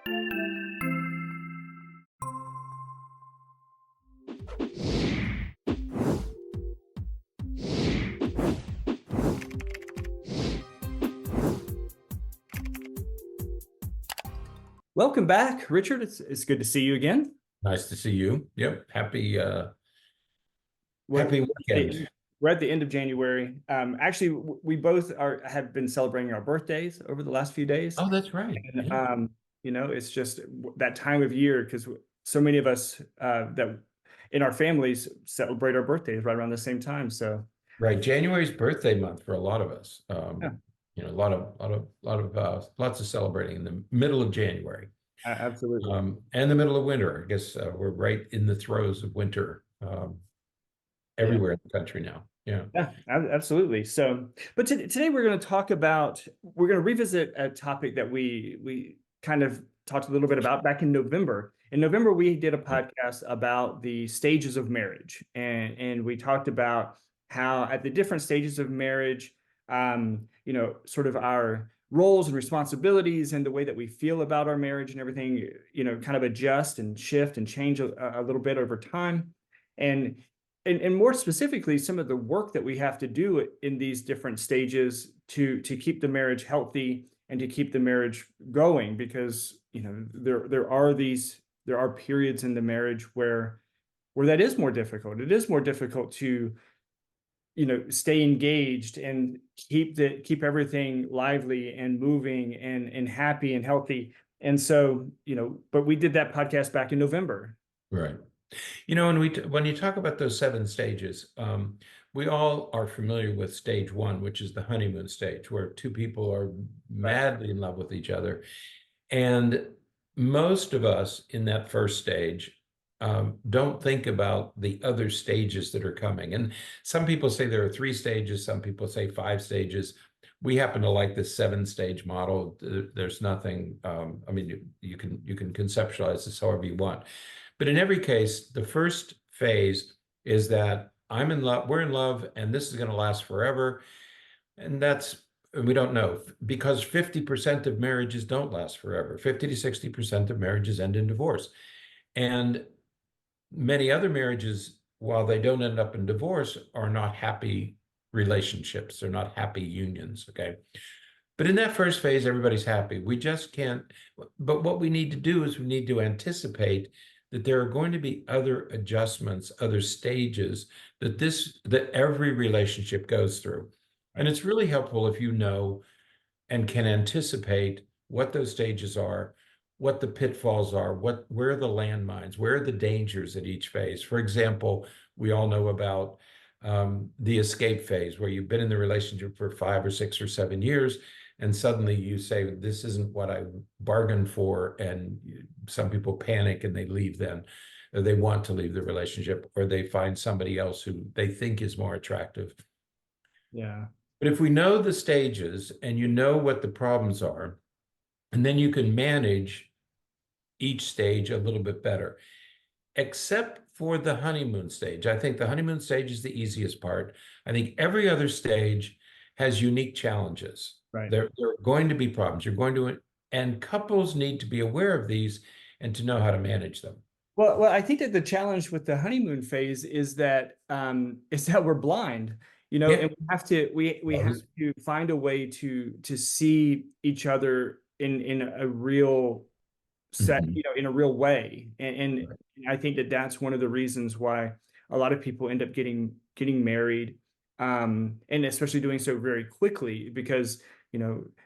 Welcome back, Richard. It's good to see you again. Nice to see you. Yep. Happy We're, happy weekend. we're at the end of January. Actually, we both have been celebrating our birthdays over the last few days. Oh, that's right. And Yeah. it's just that time of year because so many of us that in our families celebrate our birthdays right around the same time. So Right. January's birthday month for a lot of us. yeah, Lots of celebrating in the middle of January. absolutely. And the middle of winter. I guess we're right in the throes of winter Yeah. everywhere in the country now. Yeah. Yeah, absolutely. So, but today we're going to revisit a topic that we kind of talked a little bit about back in November. In November, we did a podcast about the stages of marriage, and we talked about how at the different stages of marriage, sort of our roles and responsibilities and the way that we feel about our marriage and everything, kind of adjust and shift and change a little bit over time. And more specifically, some of the work that we have to do in these different stages to keep the marriage healthy and to keep the marriage going, because there are periods in the marriage where that is more difficult. It is more difficult to stay engaged and keep everything lively and moving and happy and healthy. And so but we did that podcast back in November. Right. When you talk about those 7 stages, we all are familiar with stage 1, which is the honeymoon stage, where two people are madly in love with each other. And most of us in that first stage don't think about the other stages that are coming. And some people say there are 3 stages, some people say 5 stages. We happen to like the 7-stage model. There's nothing, you can conceptualize this however you want. But in every case, the first phase is that I'm in love, we're in love, and this is going to last forever. And we don't know, because 50% of marriages don't last forever. 50 to 60% of marriages end in divorce. And many other marriages, while they don't end up in divorce, are not happy relationships. They're not happy unions, okay? But in that first phase, everybody's happy. We just can't, but what we need to do is we need to anticipate that there are going to be other adjustments, other stages that every relationship goes through. And it's really helpful if you know and can anticipate what those stages are, what the pitfalls are, where are the landmines, where are the dangers at each phase. For example, we all know about the escape phase, where you've been in the relationship for 5 or 6 or 7 years, and suddenly you say, this isn't what I bargained for, and some people panic and they leave then, or they want to leave the relationship, or they find somebody else who they think is more attractive. Yeah. But if we know the stages and you know what the problems are, and then you can manage each stage a little bit better, except for the honeymoon stage. I think the honeymoon stage is the easiest part. I think every other stage has unique challenges. Right. There are going to be problems. And couples need to be aware of these and to know how to manage them. Well, I think that the challenge with the honeymoon phase is that we're blind, Yeah. and we have to find a way to see each other in a real set, in a real way. And Right. I think that that's one of the reasons why a lot of people end up getting married, and especially doing so very quickly, because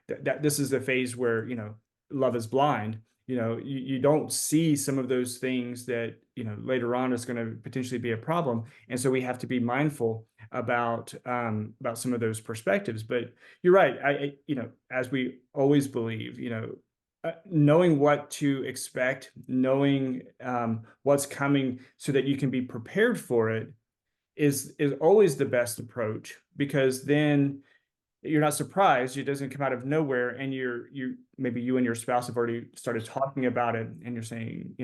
that this is the phase where love is blind. You don't see some of those things that later on is going to potentially be a problem, and so we have to be mindful about some of those perspectives. But you're right. As we always believe, knowing what to expect, knowing what's coming, so that you can be prepared for it, is always the best approach, because then you're not surprised. It doesn't come out of nowhere, and maybe you and your spouse have already started talking about it, and you're saying,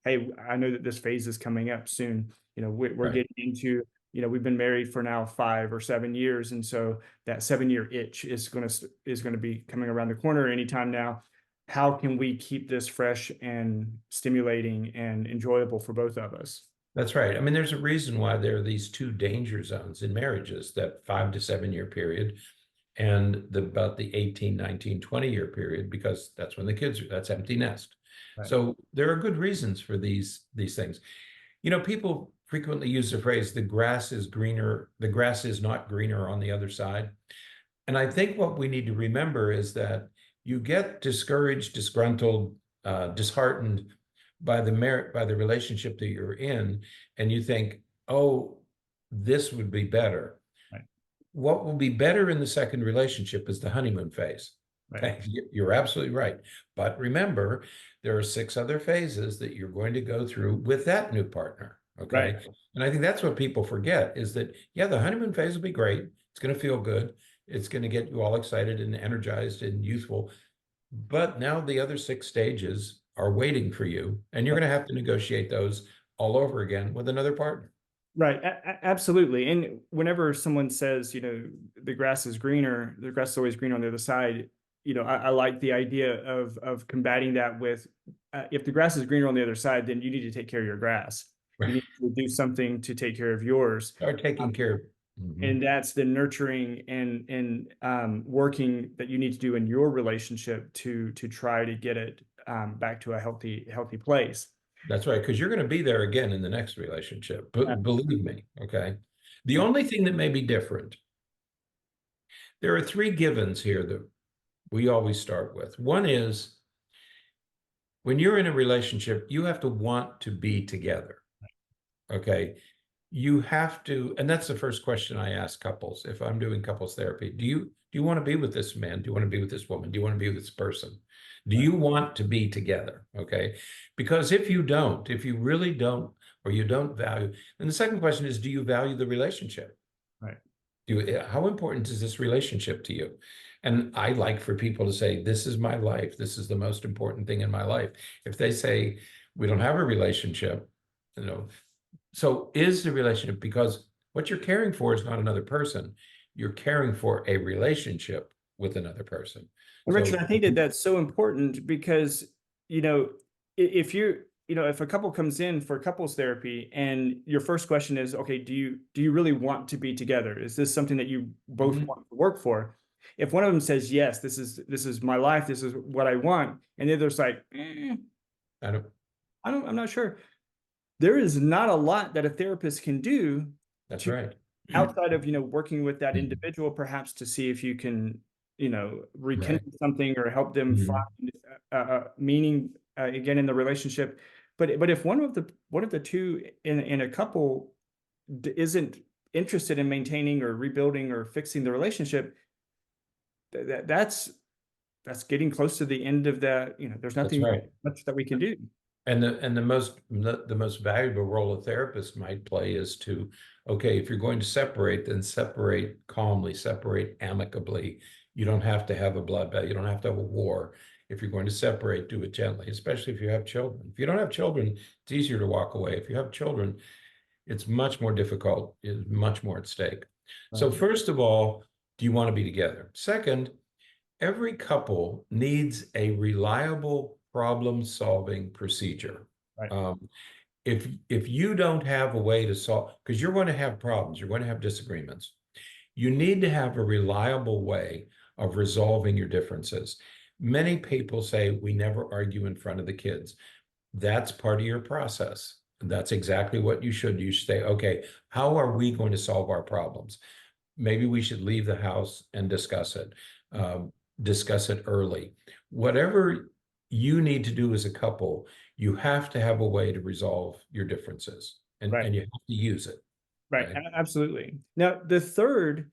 hey, I know that this phase is coming up soon. We're Right. getting into, we've been married for now 5 or 7 years, and so that 7-year itch is going to be coming around the corner anytime now. how can we keep this fresh and stimulating and enjoyable for both of us? That's right. I mean, there's a reason why there are these two danger zones in marriages, that 5 to 7 year period and about the 18, 19, 20 year period, because that's when the kids are, that's empty nest. Right. So there are good reasons for these things. People frequently use the phrase, the grass is greener, the grass is not greener on the other side. And I think what we need to remember is that you get discouraged, disgruntled, disheartened by the relationship that you're in, and you think, oh, this would be better. Right. What will be better in the second relationship is the honeymoon phase. Right. Okay, you're absolutely right. But remember, there are 6 other phases that you're going to go through with that new partner. Okay. Right. And I think that's what people forget is that, yeah, the honeymoon phase will be great. It's going to feel good. It's going to get you all excited and energized and youthful. But now the other 6 stages are waiting for you, and you're going to have to negotiate those all over again with another partner. Right. Absolutely. And whenever someone says, the grass is greener, the grass is always greener on the other side, I like the idea of combating that with, if the grass is greener on the other side, then you need to take care of your grass. You need to do something to take care of yours. Start taking care of. And that's the nurturing and working that you need to do in your relationship to try to get it back to a healthy place. That's right, because you're going to be there again in the next relationship. But believe me, okay? The only thing that may be different, there are 3 givens here that we always start with. One is, when you're in a relationship, you have to want to be together. Okay. You have to, and that's the first question I ask couples if I'm doing couples therapy. Do you want to be with this man? Do you want to be with this woman? Do you want to be with this person? Do you want to be together? Okay. Because if you really don't, or you don't value, then the second question is, do you value the relationship? Right. How important is this relationship to you? And I like for people to say, this is my life. This is the most important thing in my life. If they say, we don't have a relationship, so is the relationship, because what you're caring for is not another person. You're caring for a relationship with another person. And Richard, I think that's so important because, if if a couple comes in for couples therapy and your first question is, okay, do you really want to be together? Is this something that you both want to work for? If one of them says, yes, this is my life, this is what I want, and the other's like, I'm not sure. There is not a lot that a therapist can do. That's right. Outside of, working with that individual, perhaps to see if you can, rekindle something or help them find meaning again in the relationship. But if one of the two in a couple isn't interested in maintaining or rebuilding or fixing the relationship, that's getting close to the end of that. There's nothing much that we can do. And the most valuable role a therapist might play is to, okay, if you're going to separate, then separate calmly, separate amicably. You don't have to have a bloodbath. You don't have to have a war. If you're going to separate, do it gently, especially if you have children. If you don't have children, it's easier to walk away. If you have children, it's much more difficult. It's much more at stake. Right. So first of all, do you want to be together? Second, every couple needs a reliable problem-solving procedure. Right. If you don't have a way to solve, because you're going to have problems, you're going to have disagreements, you need to have a reliable way of resolving your differences. Many people say, we never argue in front of the kids. That's part of your process. That's exactly what you should. You should say, okay, how are we going to solve our problems? Maybe we should leave the house and discuss it. Discuss it early. Whatever you need to do as a couple, you have to have a way to resolve your differences, and you have to use it. Right. Absolutely. Now, the third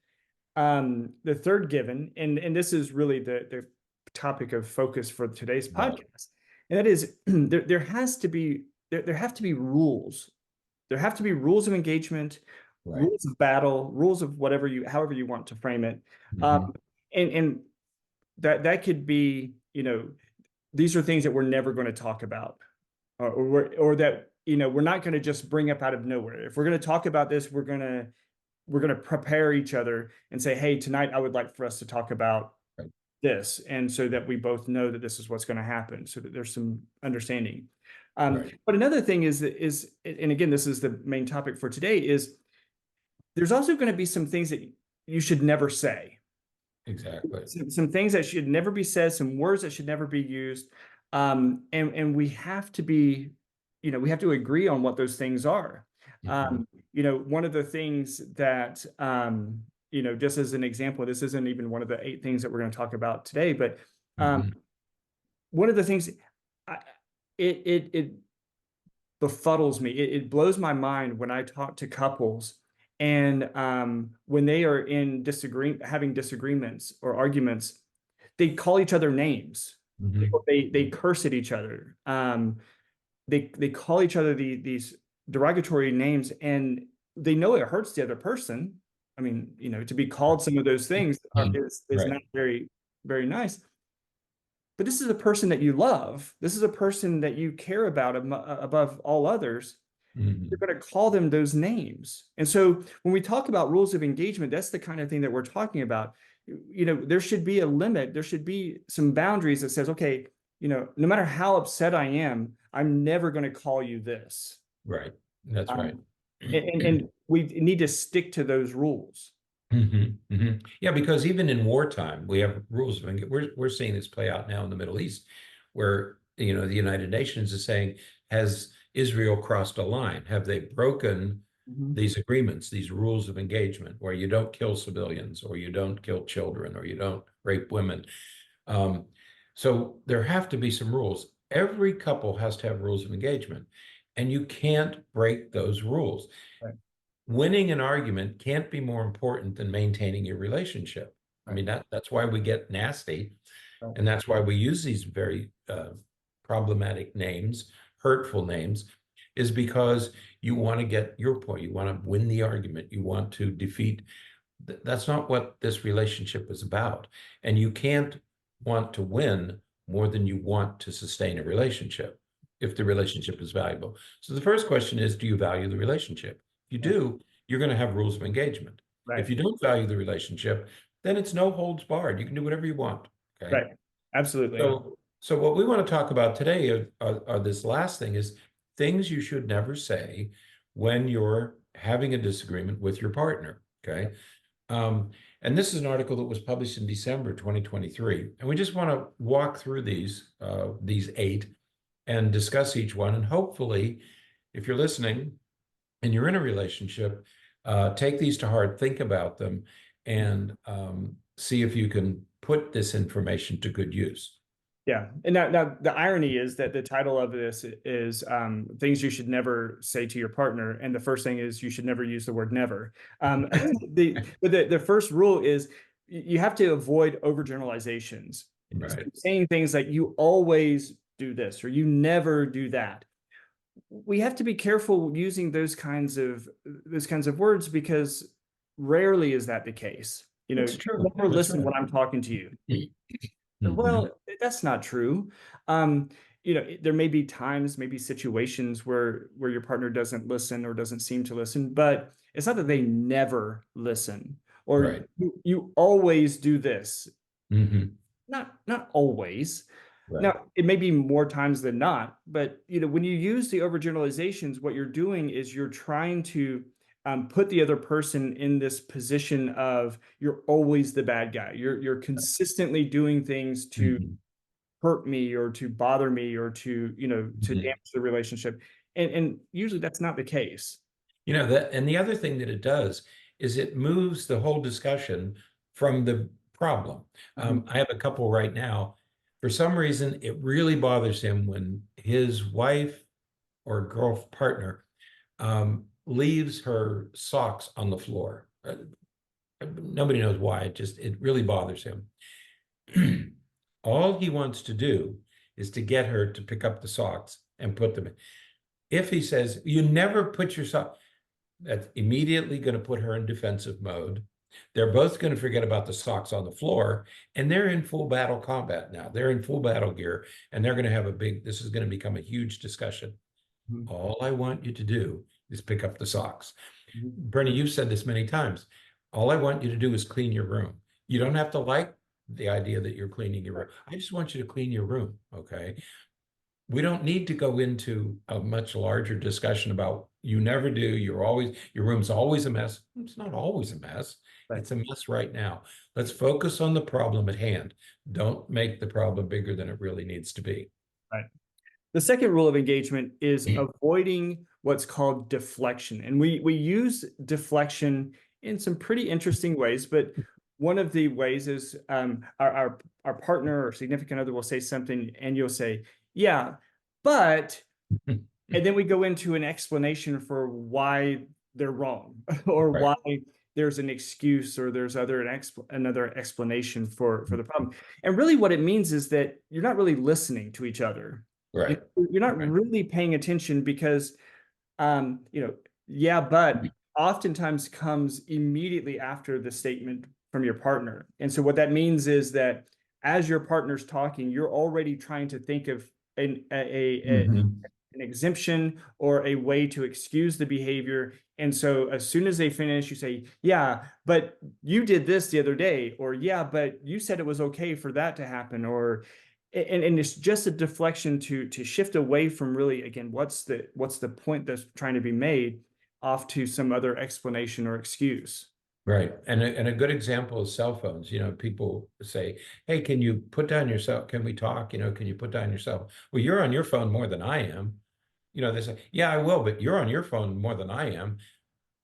given, and this is really the topic of focus for today's podcast, and that is there have to be rules. There have to be rules of engagement, rules of battle, rules of however you want to frame it. And that could be, these are things that we're never going to talk about, or that, we're not going to just bring up out of nowhere. If we're going to talk about this, we're going to prepare each other and say, hey, tonight I would like for us to talk about this, and so that we both know that this is what's going to happen, so that there's some understanding. Right. But another thing is, and again, this is the main topic for today, is there's also going to be some things that you should never say. Exactly. Some things that should never be said, some words that should never be used. And we have to be, we have to agree on what those things are. Mhm. One of the things that, just as an example, this isn't even one of the 8 things that we're going to talk about today, but Mhm. one of the things, I, it befuddles me. It blows my mind when I talk to couples, and when they are having disagreements or arguments, they call each other names. Mhm. They curse at each other. They call each other these derogatory names, and they know it hurts the other person. I mean, to be called some of those things Mhm. is Right. not very, very nice. But this is a person that you love. This is a person that you care about above all others. You're Mhm. going to call them those names. And so when we talk about rules of engagement, that's the kind of thing that we're talking about. There should be a limit. There should be some boundaries that says, okay, no matter how upset I am, I'm never going to call you this. Right. That's right. Um, and we need to stick to those rules. Yeah, because even in wartime, we have rules. We're seeing this play out now in the Middle East, where the United Nations is saying, has Israel crossed a line? Have they broken Mhm. these agreements, these rules of engagement, where you don't kill civilians, or you don't kill children, or you don't rape women? Um, so there have to be some rules. Every couple has to have rules of engagement, and you can't break those rules. Right, Winning an argument can't be more important than maintaining your relationship. I right, mean, that's why we get nasty, right, and that's why we use these very problematic names, hurtful names, is because you want to get your point. You want to win the argument. You want to defeat. That's not what this relationship is about. And you can't want to win more than you want to sustain a relationship if the relationship is valuable. So the first question is, do you value the relationship? If you right, do, you're going to have rules of engagement. If right, you don't value the relationship, then it's no holds barred. You can do whatever you want. Okay. right. Absolutely. So what we want to talk about today are this last thing is things you should never say when you're having a disagreement with your partner. Okay. Um, and this is an article that was published in December 2023. And we just want to walk through these 8 and discuss each one. And hopefully, if you're listening and you're in a relationship, take these to heart, think about them, and see if you can put this information to good use. Yeah. And now the irony is that the title of this is things you should never say to your partner. And the first thing is you should never use the word never. The first rule is you have to avoid overgeneralizations. So Right. saying things like you always do this or you never do that. We have to be careful using those kinds of words, because rarely is that the case. That's true. Never That's listen right. when I'm talking to you. Mhm. Well, that's not true. There may be times, maybe situations where your partner doesn't listen or doesn't seem to listen, but it's not that they never listen or Right. you always do this. Mhm. Not always. Right. Now, it may be more times than not, but when you use the overgeneralizations, what you're doing is you're trying to put the other person in this position of you're always the bad guy. You're consistently doing things to Mhm. hurt me or to bother me or to Mhm. damage the relationship. And usually that's not the case. That, and the other thing that it does is it moves the whole discussion from the problem. Mhm. I have a couple right now. For some reason, it really bothers him when his wife or girl partner leaves her socks on the floor. Nobody knows why. It really bothers him. All he wants to do is to get her to pick up the socks and put them in. If he says, you never put your socks, that's immediately going to put her in defensive mode. They're both going to forget about the socks on the floor, and they're in full battle combat now. They're in full battle gear, and they're going to have this is going to become a huge discussion. Mhm. All I want you to do is pick up the socks. Mhm. Bernie, you've said this many times. All I want you to do is clean your room. You don't have to like the idea that you're cleaning your room. I just want you to clean your room, okay? We don't need to go into a much larger discussion about you never do, your room's always a mess. It's not always a mess. Right. It's a mess right now. Let's focus on the problem at hand. Don't make the problem bigger than it really needs to be. Right. The second rule of engagement is avoiding what's called deflection. And we use deflection in some pretty interesting ways, but one of the ways is our partner or significant other will say something and you'll say, yeah, but, and then we go into an explanation for why they're wrong or Right. why there's an excuse or there's another explanation for the problem. And really what it means is that you're not really listening to each other. Right. You're not Right. really paying attention because, yeah, but oftentimes comes immediately after the statement from your partner. And so what that means is that as your partner's talking, you're already trying to think of an exemption or a way to excuse the behavior. And so as soon as they finish, you say, yeah, but you did this the other day, or yeah, but you said it was okay for that to happen, or and it's just a deflection to shift away from really, again, what's the point that's trying to be made off to some other explanation or excuse. Right. And a good example is cell phones. People say, hey, can you put down your cell? Can we talk? Can you put down your cell? Well, you're on your phone more than I am. They say, yeah, I will, but you're on your phone more than I am.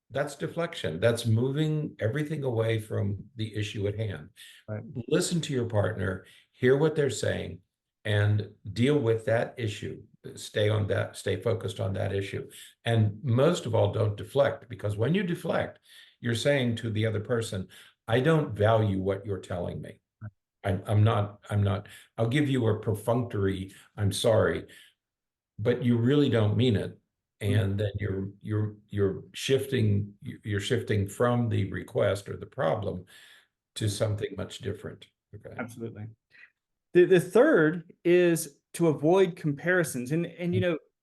That's deflection. That's moving everything away from the issue at hand. Right. Listen to your partner, hear what they're saying, and deal with that issue. Stay focused on that issue. And most of all, don't deflect, because when you deflect, you're saying to the other person, I don't value what you're telling me. I'm not, I'll give you a perfunctory, I'm sorry, but you really don't mean it. And then you're shifting from the request or the problem to something much different. Okay. Absolutely. The third is to avoid comparisons. And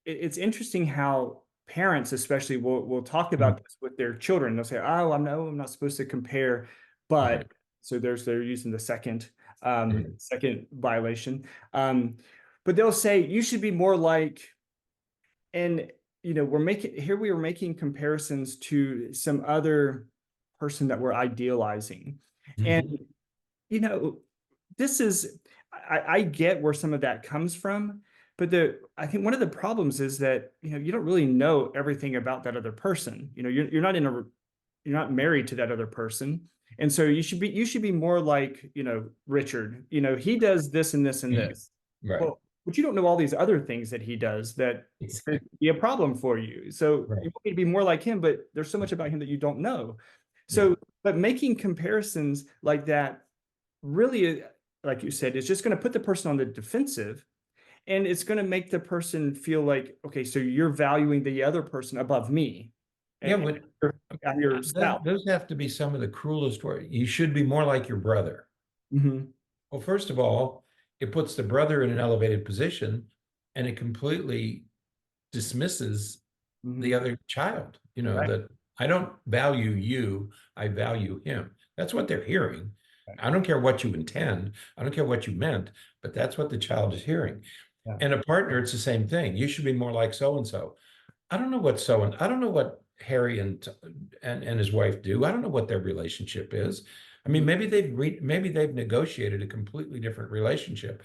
it's interesting how parents especially will talk about this with their children. They'll say, oh, I'm not supposed to compare, but Right. so they're using the second violation. But they'll say you should be more like, and we are making comparisons to some other person that we're idealizing. And this is, I get where some of that comes from, but I think one of the problems is that you don't really know everything about that other person. You're not married to that other person, and so you should be more like Richard. He does this and this and this. Right. Well, but you don't know all these other things that he does that could be a problem for you. So Right. you want me to be more like him, but there's so much about him that you don't know. So, but making comparisons like that really, like you said, is just going to put the person on the defensive, and it's going to make the person feel like, okay, so you're valuing the other person above me. Yeah, And I'm your spouse. those have to be some of the cruelest words. You should be more like your brother. Mm-hmm. Well, first of all, it puts the brother in an elevated position, and it completely dismisses the other child. Right. That I don't value you, I value him. That's what they're hearing. Right. I don't care what you intend. I don't care what you meant, but that's what the child is hearing. Yeah. And a partner, it's the same thing. You should be more like so-and-so. I don't know what Harry and his wife do. I don't know what their relationship is. I mean, maybe they've negotiated a completely different relationship.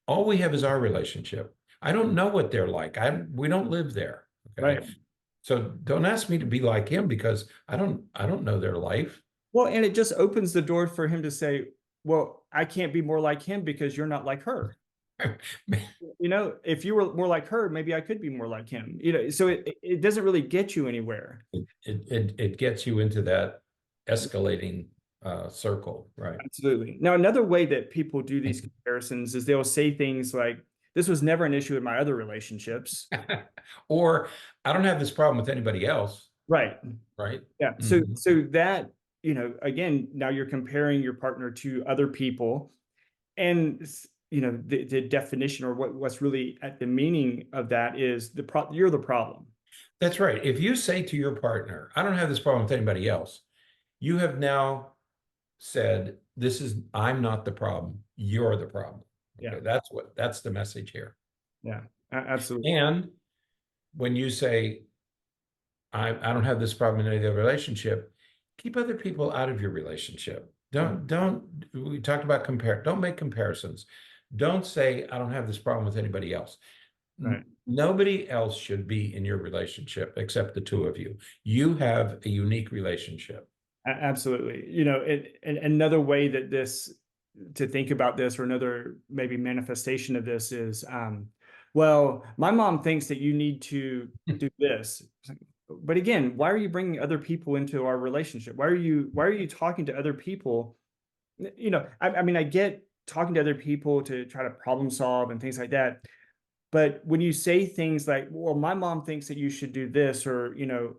All we have is our relationship. I don't know what they're like. We don't live there. Okay. Right. So don't ask me to be like him, because I don't know their life. Well, and it just opens the door for him to say, well, I can't be more like him because you're not like her. If you were more like her, maybe I could be more like him. So it doesn't really get you anywhere. It gets you into that escalating circle, right? Absolutely. Now, another way that people do these comparisons is they'll say things like, this was never an issue in my other relationships. Or I don't have this problem with anybody else. Right. Right. Yeah. Mm-hmm. So that, again, now you're comparing your partner to other people, and the definition or what's really at the meaning of that is you're the problem. That's right. If you say to your partner, I don't have this problem with anybody else, you have now said I'm not the problem. You're the problem. Yeah. Okay, that's the message here. Yeah. Absolutely. And when you say, I don't have this problem in any other relationship, keep other people out of your relationship. We talked about don't make comparisons. Don't say, I don't have this problem with anybody else. Right. Nobody else should be in your relationship except the two of you. You have a unique relationship. Absolutely. You know, and another way that to think about this, or another maybe manifestation of this is, well, my mom thinks that you need to do this. But again, why are you bringing other people into our relationship? Why are you talking to other people? You know, I mean, I get talking to other people to try to problem solve and things like that. But when you say things like, well, my mom thinks that you should do this, or, you know,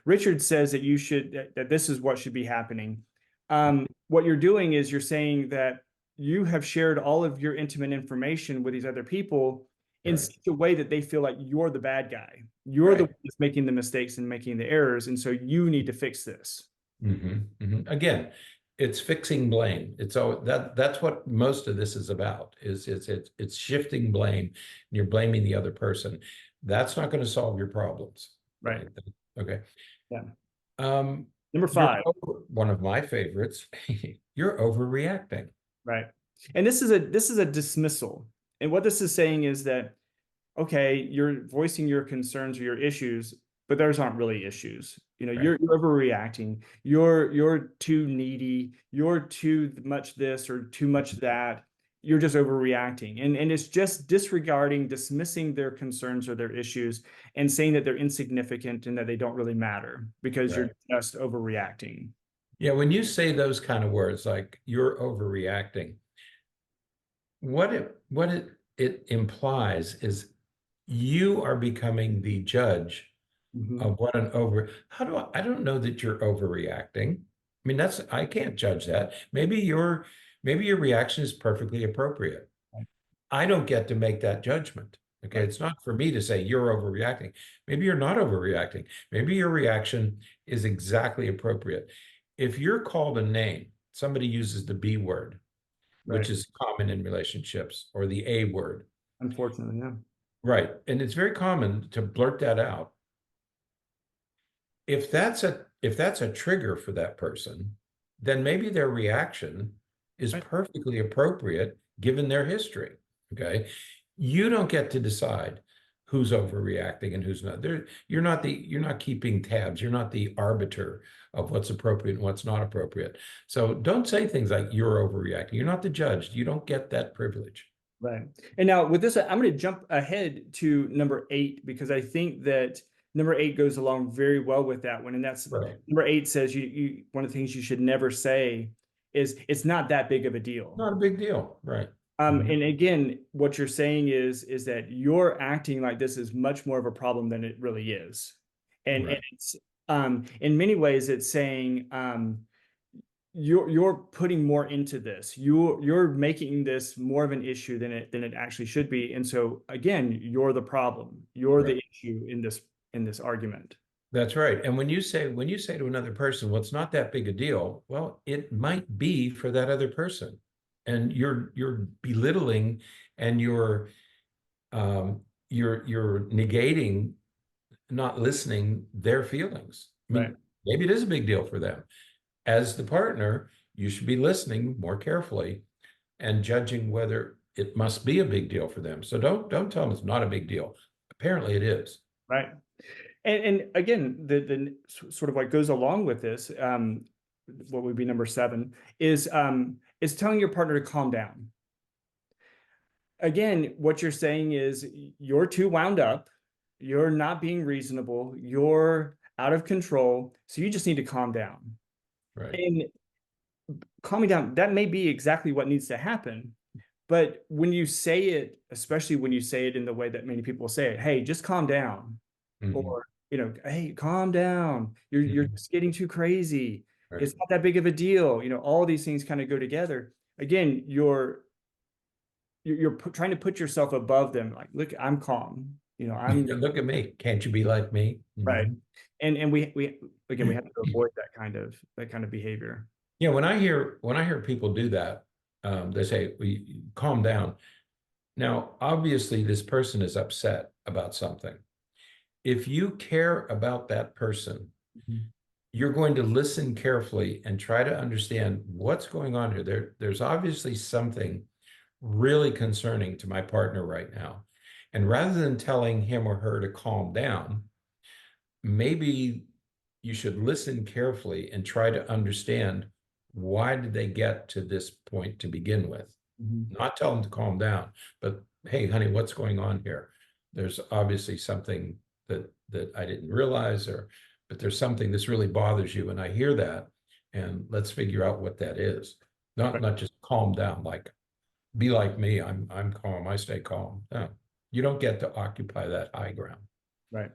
Richard says that that this is what should be happening. What you're doing is you're saying that you have shared all of your intimate information with these other people in Right. such a way that they feel like you're the bad guy. You're the Right. one that's making the mistakes and making the errors. And so you need to fix this. Again, it's fixing blame. That's what most of this is about, it's shifting blame, and you're blaming the other person. That's not going to solve your problems. Right. Okay. Yeah. Um, Number 5. one of my favorites, you're overreacting. Right. And this is a dismissal. And what this is saying is that, okay, you're voicing your concerns or your issues, but those aren't really issues. You know, Right. you're overreacting. You're too needy. You're too much this or too much that. You're just overreacting. And it's just disregarding, dismissing their concerns or their issues and saying that they're insignificant and that they don't really matter because Right. you're just overreacting. Yeah, when you say those kind of words like you're overreacting, what it implies is you are becoming the judge of what an over. I don't know that you're overreacting. I mean, I can't judge that. Maybe your reaction is perfectly appropriate. I don't get to make that judgment. Okay, Right. it's not for me to say you're overreacting. Maybe you're not overreacting. Maybe your reaction is exactly appropriate. If you're called a name, somebody uses the B word, which Right. is common in relationships, or the A word. Unfortunately, yeah. Right. And it's very common to blurt that out. If that's a trigger for that person, then maybe their reaction is Right. perfectly appropriate given their history. Okay. You don't get to decide who's overreacting and who's not. You're not keeping tabs. You're not the arbiter of what's appropriate and what's not appropriate. So don't say things like you're overreacting. You're not the judge. You don't get that privilege. Right. And now with this, I'm going to jump ahead to number 8, because I think that number 8 goes along very well with that one. And that's Right. number 8 says one of the things you should never say is it's not that big of a deal. Not a big deal. Right. And again, what you're saying is that you're acting like this is much more of a problem than it really is. And, Right. and it's in many ways it's saying you're putting more into this. You're making this more of an issue than it actually should be. And so again, you're the problem. You're the issue in this argument. That's right. And when you say to another person, well, it's not that big a deal, well, it might be for that other person. And you're belittling, and you're negating, not listening their feelings. I mean, Right. maybe it is a big deal for them. As the partner, you should be listening more carefully and judging whether it must be a big deal for them. So don't tell them it's not a big deal. Apparently it is. Right. And again, the sort of what goes along with this, what would be number 7, is telling your partner to calm down. Again, what you're saying is you're too wound up, you're not being reasonable, you're out of control, so you just need to calm down. Right. And calming down, that may be exactly what needs to happen. But when you say it, especially when you say it in the way that many people say it, hey, just calm down. Or, hey, calm down. You're just getting too crazy. Right. It's not that big of a deal. All these things kind of go together. Again, you're trying to put yourself above them. Like, look, I'm calm. Look at me. Can't you be like me? Right. And we have to avoid that kind of behavior. Yeah, when I hear people do that, they say, "We calm down." Now, obviously, this person is upset about something. If you care about that person, Mhm. you're going to listen carefully and try to understand what's going on here. There's obviously something really concerning to my partner right now. And rather than telling him or her to calm down, maybe you should listen carefully and try to understand, why did they get to this point to begin with? Mhm. Not tell them to calm down, but hey, honey, what's going on here? There's obviously something that I didn't realize, but there's something this really bothers you, and I hear that, and let's figure out what that is. Not just calm down, like be like me. I'm calm. I stay calm. No, you don't get to occupy that high ground. Right.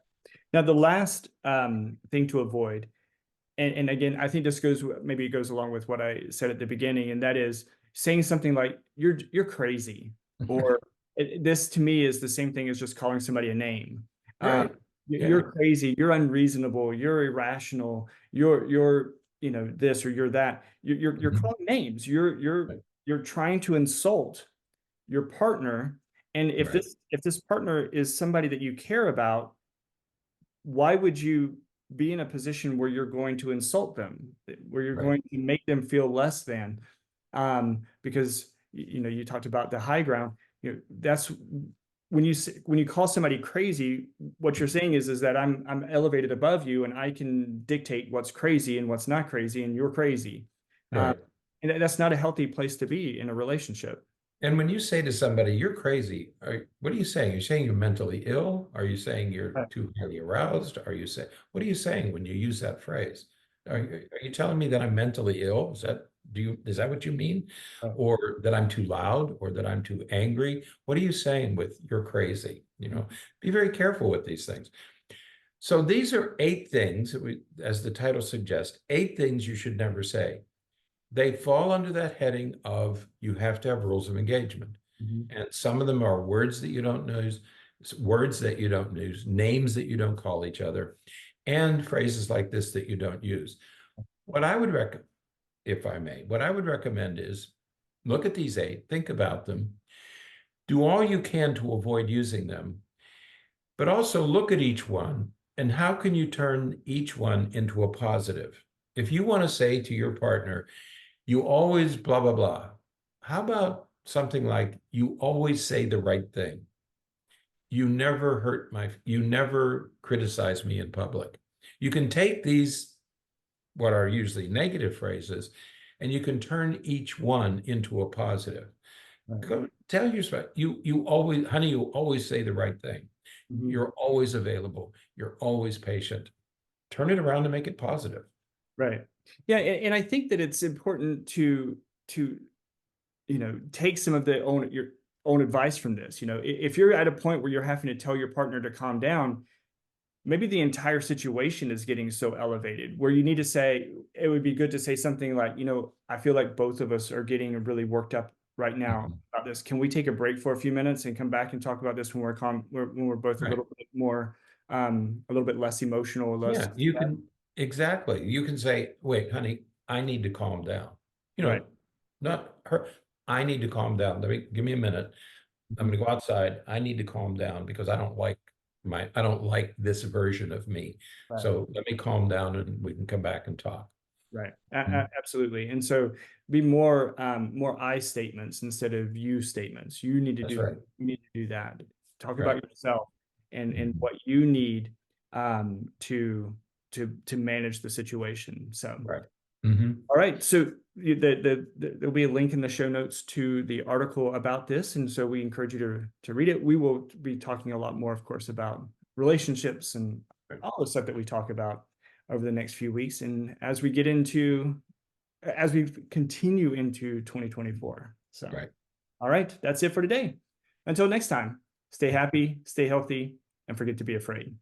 Now, the last thing to avoid, and again, I think this goes, maybe it goes along with what I said at the beginning, and that is saying something like "you're crazy," or this to me is the same thing as just calling somebody a name. Um, Right. you're Yeah. crazy, you're unreasonable, you're irrational, you're this or you're that. You're Mhm. calling names. You're trying to insult your partner, and Right. if this partner is somebody that you care about, why would you be in a position where you're going to insult them, where you're Right. going to make them feel less than? Because you talked about the high ground. That's when you call somebody crazy, what you're saying is that I'm elevated above you and I can dictate what's crazy and what's not crazy, and you're crazy. Um, Right. and that's not a healthy place to be in a relationship. And when you say to somebody, you're crazy, what are you saying? You're saying you're mentally ill? Are you saying you're Right. too highly aroused? What are you saying when you use that phrase? Are you telling me that I'm mentally ill? Is that what you mean? Right. Or that I'm too loud, or that I'm too angry? What are you saying with you're crazy? Be very careful with these things. So these are 8 things as the title suggests, 8 things you should never say. They fall under that heading of you have to have rules of engagement. Mhm. And some of them are words that you don't use, names that you don't call each other, and phrases like this that you don't use. What I would recommend, if I may, what I would recommend is look at these 8, think about them, do all you can to avoid using them, but also look at each one and how can you turn each one into a positive. If you want to say to your partner, you always blah, blah, blah. How about something like, you always say the right thing? You never criticize me in public. You can take these, what are usually negative phrases, and you can turn each one into a positive. Right. Go tell your spouse, you always, honey, you always say the right thing. Mhm. You're always available. You're always patient. Turn it around and make it positive. Right. Yeah, and I think that it's important to take some of your own advice from this. If you're at a point where you're having to tell your partner to calm down, maybe the entire situation is getting so elevated where you need to say, it would be good to say something like, I feel like both of us are getting really worked up right now Mhm. about this. Can we take a break for a few minutes and come back and talk about this when we're calm, when we're both a Right. little bit more, a little bit less emotional, less. Yeah, you can exactly. You can say, "Wait, honey, I need to calm down." You Right. know, not her. I need to calm down. Give me a minute. I'm Mhm. going to go outside. I need to calm down because I don't like this version of me. Right. So let me calm down and we can come back and talk. Right. Mhm. Absolutely. And so be more I statements instead of you statements. That's right. You need to do that. Talk about Right. yourself and Mhm. what you need to manage the situation. So, Right. Mhm. all right. So there'll be a link in the show notes to the article about this, and so we encourage you to read it. We will be talking a lot more, of course, about relationships and Right. all the stuff that we talk about over the next few weeks, and as we continue into 2024. So, Right. all right, that's it for today. Until next time, stay happy, stay healthy, and forget to be afraid.